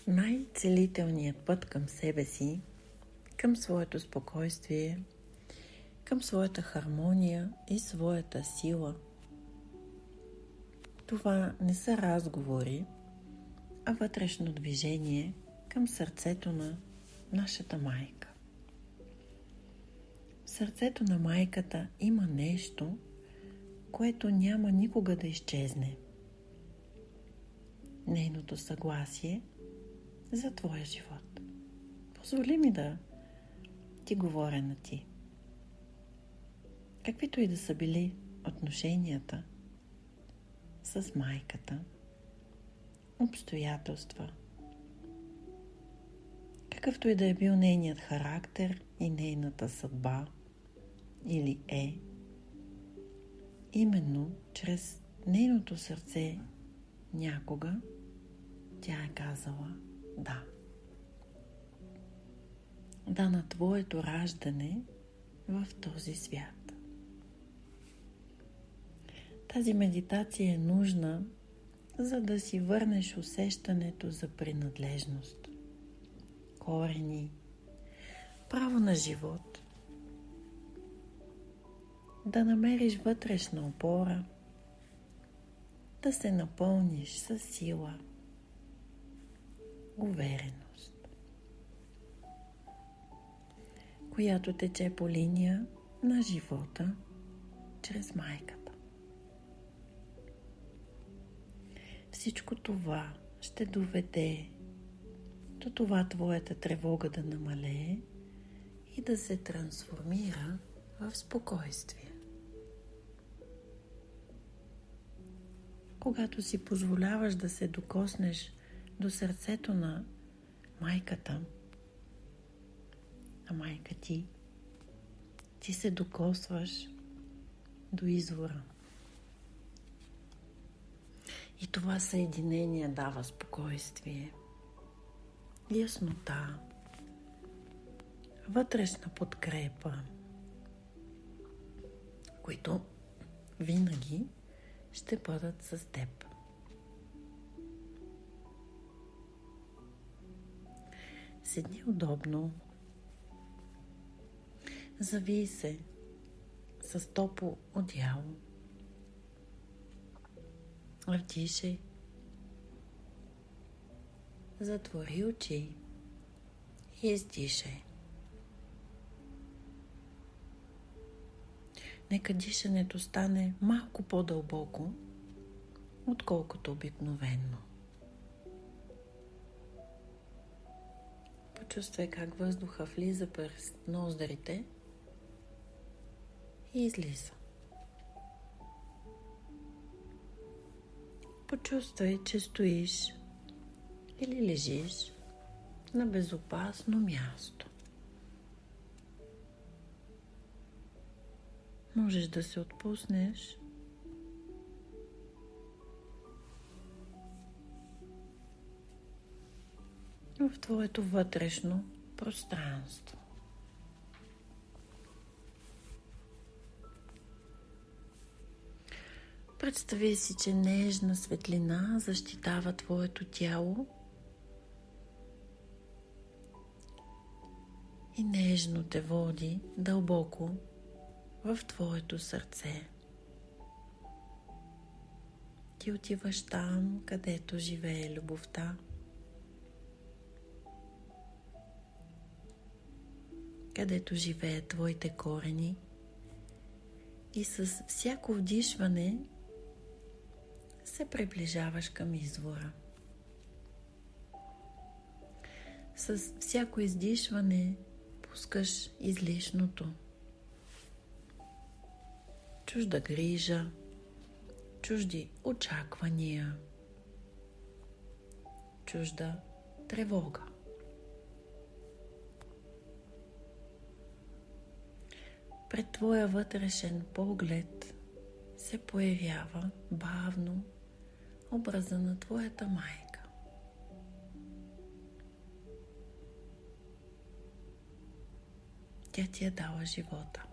най-целителният път към себе си, към своето спокойствие, към своята хармония и своята сила. Това не са разговори, а вътрешно движение към сърцето на нашата майка. В сърцето на майката има нещо, което няма никога да изчезне. Нейното съгласие за твоя живот. Позволи ми да ти говоря на ти. Каквито и да са били отношенията с майката, обстоятелства, какъвто и да е бил нейният характер и нейната съдба или именно чрез нейното сърце някога тя е казала да. Да на твоето раждане в този свят. Тази медитация е нужна, за да си върнеш усещането за принадлежност, корени, право на живот, да намериш вътрешна опора, да се напълниш със сила, увереност, която тече по линия на живота чрез майката. Всичко това ще доведе до това твоята тревога да намалее и да се трансформира в спокойствие. Когато си позволяваш да се докоснеш до сърцето на майката, а майка ти се докосваш до извора. И това съединение дава спокойствие, яснота, вътрешна подкрепа, които винаги ще бъдат с теб. Седни удобно, завий се с топло одеяло, вдишай, затвори очи и издишай. Нека дишането стане малко по-дълбоко, отколкото обикновено. Почувствай как въздуха влиза през ноздрите и излиза. Почувствай, че стоиш или лежиш на безопасно място. Можеш да се отпуснеш в твоето вътрешно пространство. Представи си, че нежна светлина защитава твоето тяло и нежно те води дълбоко в твоето сърце. Ти отиваш там, където живее любовта. Където живеят твоите корени и с всяко вдишване се приближаваш към извора. С всяко издишване пускаш излишното. Чужда грижа, чужди очаквания, чужда тревога. Пред твоя вътрешен поглед се появява бавно образа на твоята майка. Тя ти е дала живота.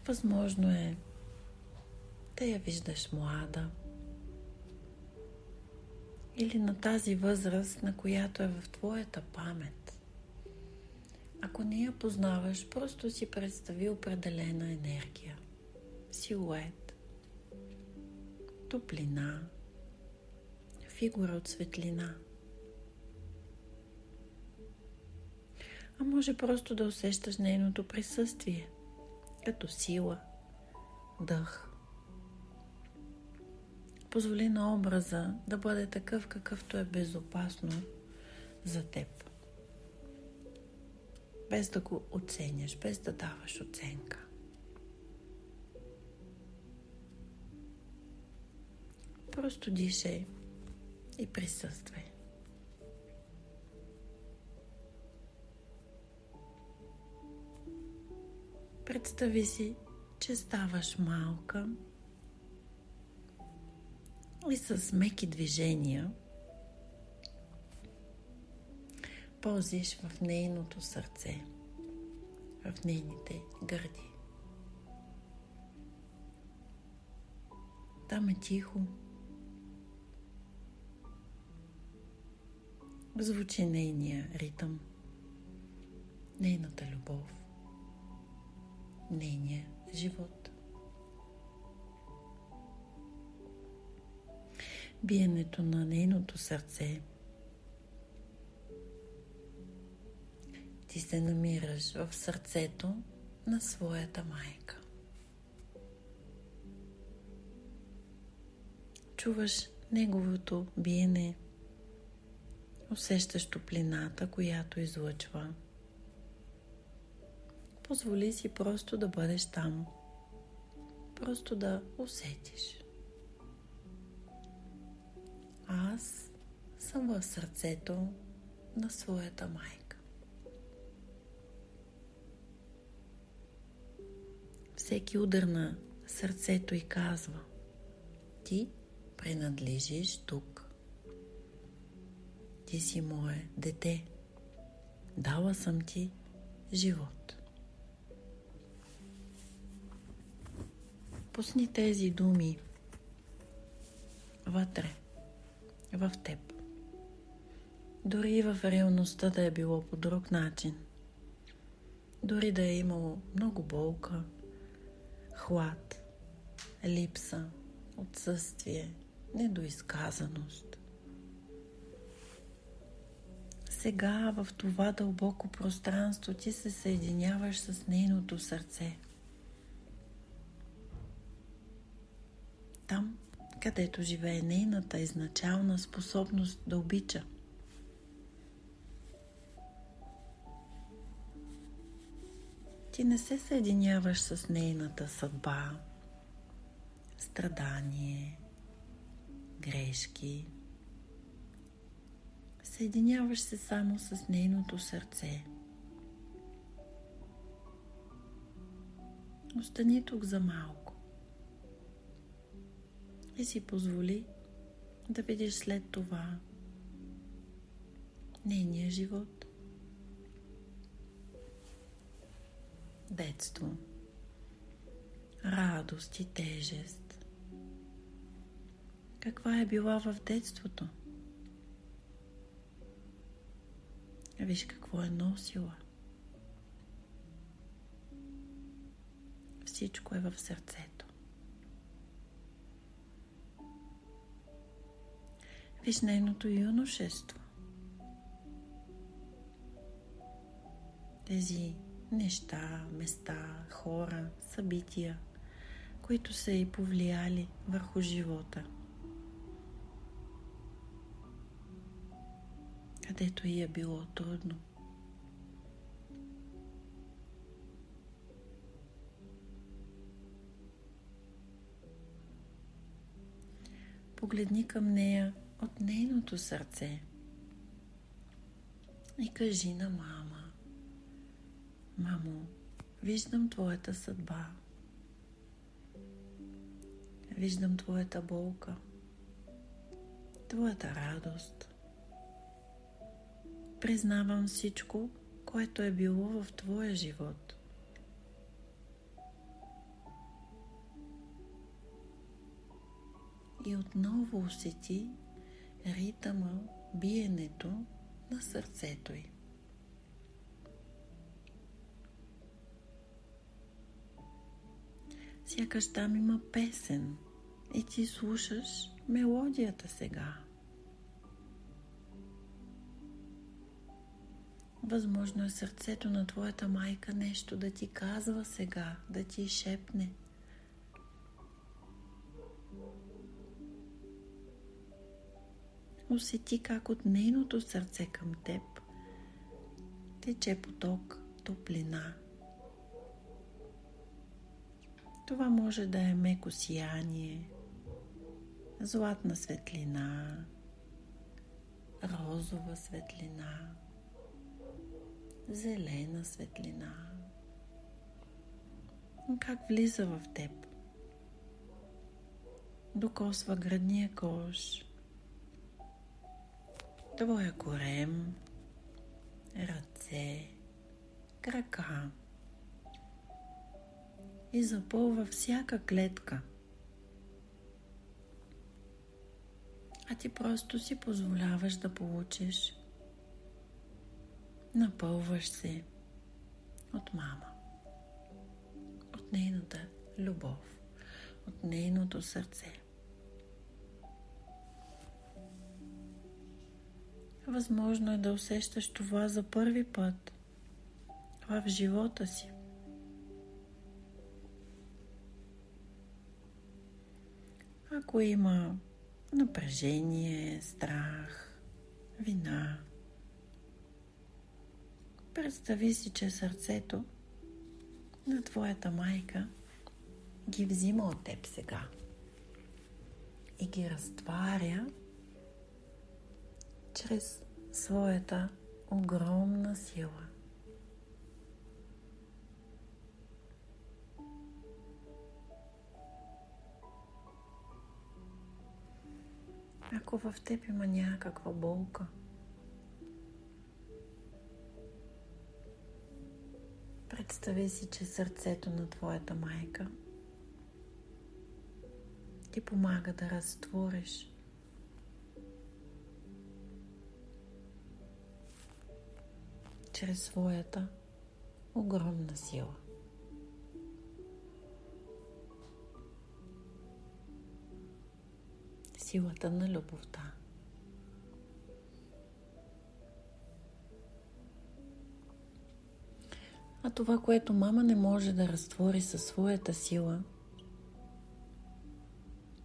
Възможно е да я виждаш млада, или на тази възраст, на която е в твоята памет. Ако не я познаваш, просто си представи определена енергия, силует, топлина, фигура от светлина. А може просто да усещаш нейното присъствие, като сила, дъх. Позволи на образа да бъде такъв, какъвто е безопасно за теб. Без да го оценяш, без да даваш оценка. Просто дишай и присъствай. Представи си, че ставаш малка и с меки движения ползиш в нейното сърце, в нейните гърди. Там е тихо. Звучи нейния ритъм, нейната любов, нейния живот. Биенето на нейното сърце. Ти се намираш в сърцето на своята майка. Чуваш неговото биене, усещаш топлината, която излъчва. Позволи си просто да бъдеш там, просто да усетиш. Аз съм в сърцето на своята майка. Всеки удар на сърцето й казва: ти принадлежиш тук. Ти си мое дете. Дала съм ти живот. Пусни тези думи вътре, в теб. Дори и в реалността да е било по друг начин. Дори да е имало много болка, хлад, липса, отсъствие, недоизказаност. Сега в това дълбоко пространство ти се съединяваш с нейното сърце. Там, където живее нейната изначална способност да обича. Ти не се съединяваш с нейната съдба, страдание, грешки. Съединяваш се само с нейното сърце. Остани тук за малко и си позволи да видиш след това нейния живот. Детство, радост и тежест. Каква е била в детството? Виж какво е носила. Всичко е в сърцето. Виж нейното юношество. Тези неща, места, хора, събития, които са й повлияли върху живота. Където й е било трудно. Погледни към нея от нейното сърце и кажи на мама: мамо, виждам твоята съдба. Виждам твоята болка, твоята радост. Признавам всичко, което е било в твоя живот. И отново усети ритъма, биенето на сърцето й. Сякаш там има песен и ти слушаш мелодията сега. Възможно е сърцето на твоята майка нещо да ти казва сега, да ти шепне. Усети как от нейното сърце към теб тече поток топлина. Това може да е меко сияние, златна светлина, розова светлина, зелена светлина. Как влиза в теб, докосва гръдния кош, твоя корем, ръце, крака и запълва всяка клетка. А ти просто си позволяваш да получиш. Напълваш се от мама, от нейната любов, от нейното сърце. Възможно е да усещаш това за първи път в живота си. Ако има напрежение, страх, вина, представи си, че сърцето на твоята майка ги взима от теб сега и ги разтваря чрез своята огромна сила. Ако в теб има някаква болка, представи си, че сърцето на твоята майка ти помага да разтвориш чрез своята огромна сила. Силата на любовта. А това, което мама не може да разтвори със своята сила,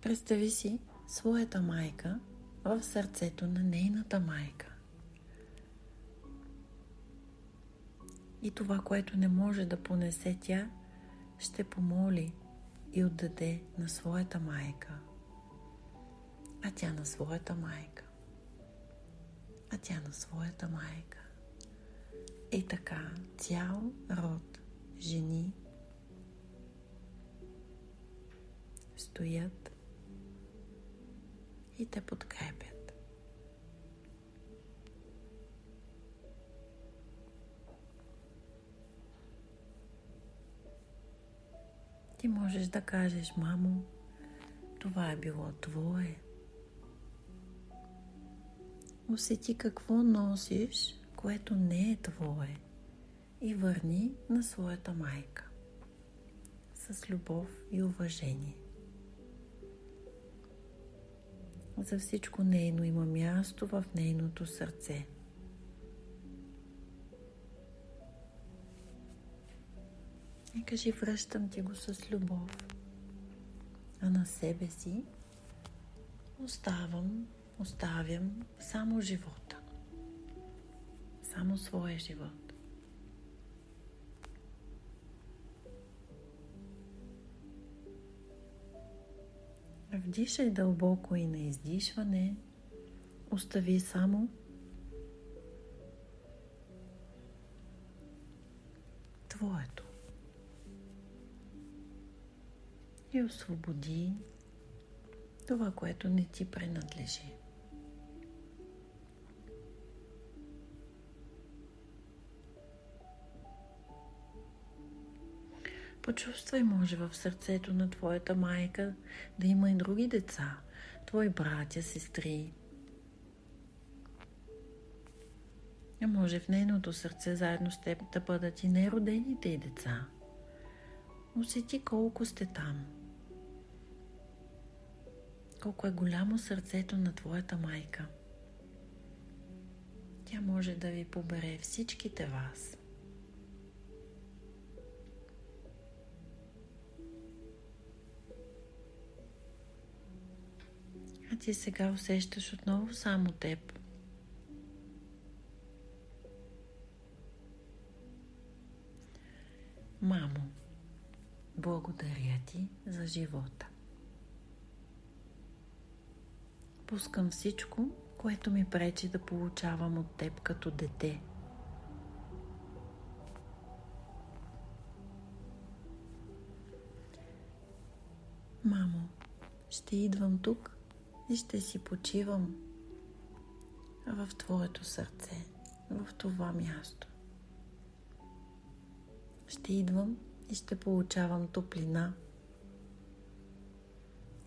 представи си своята майка в сърцето на нейната майка. И това, което не може да понесе тя, ще помоли и отдаде на своята майка. А тя на своята майка. А тя на своята майка. И така цял род жени стоят и те подкрепят. Ти можеш да кажеш: мамо, това е било твое. Усети какво носиш, което не е твое, и върни на своята майка с любов и уважение. За всичко нейно има място в нейното сърце. И кажи: връщам ти го с любов. А на себе си оставям само живота. Само своя живот. Вдишай дълбоко и на издишване остави само твоето. И освободи това, което не ти принадлежи. Почувствай, може в сърцето на твоята майка да има и други деца, твои братя, сестри, А може в нейното сърце заедно с теб да бъдат и неродените й деца. Усети колко сте там. Колко е голямо сърцето на твоята майка. Тя може да ви побере всичките вас. А ти сега усещаш отново само теб. Мамо, благодаря ти за живота. Пускам всичко, което ми пречи да получавам от теб като дете. Мамо, ще идвам тук и ще си почивам в твоето сърце, в това място. Ще идвам и ще получавам топлина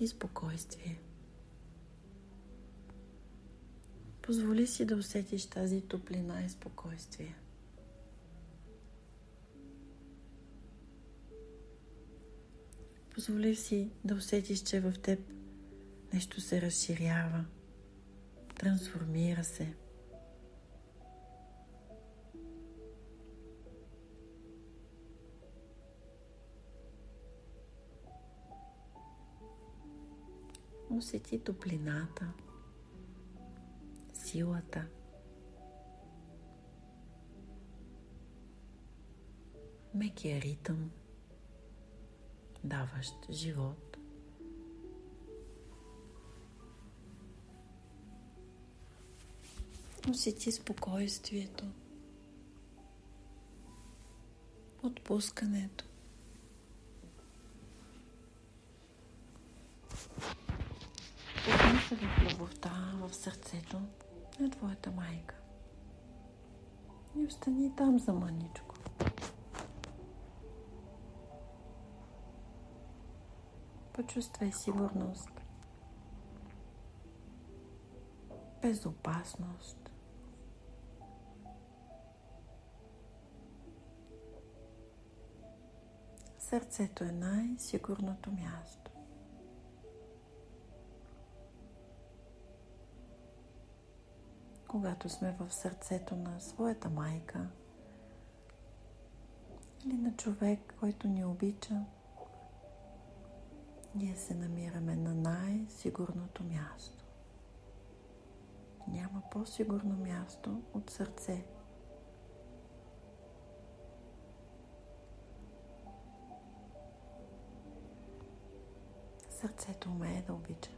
и спокойствие. Позволи си да усетиш тази топлина и спокойствие. Позволи си да усетиш, че в теб нещо се разширява, трансформира се. Усети топлината, силата. Мекия ритъм, даващ живот. Усети спокойствието, отпускането. Пусни се в любовта, в сърцето на твоята майка. И остани там за мъничко. Почувствай сигурност, безопасност. Сърцето е най-сигурното място. Когато сме в сърцето на своята майка или на човек, който ни обича, ние се намираме на най-сигурното място. Няма по-сигурно място от сърце. Сърцето умее да обича.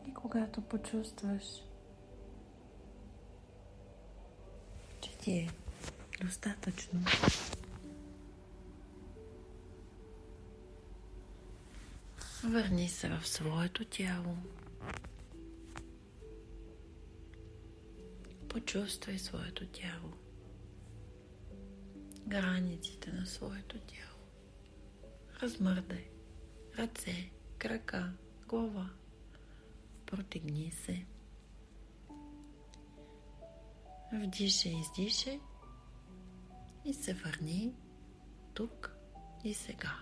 И когато почувстваш, че ти е достатъчно, върни се в своето тяло. Почувствай своето тяло, границите на своето тяло. Размърдай ръце, крака, глава. Протегни се. Вдишай, издишай и се върни тук и сега.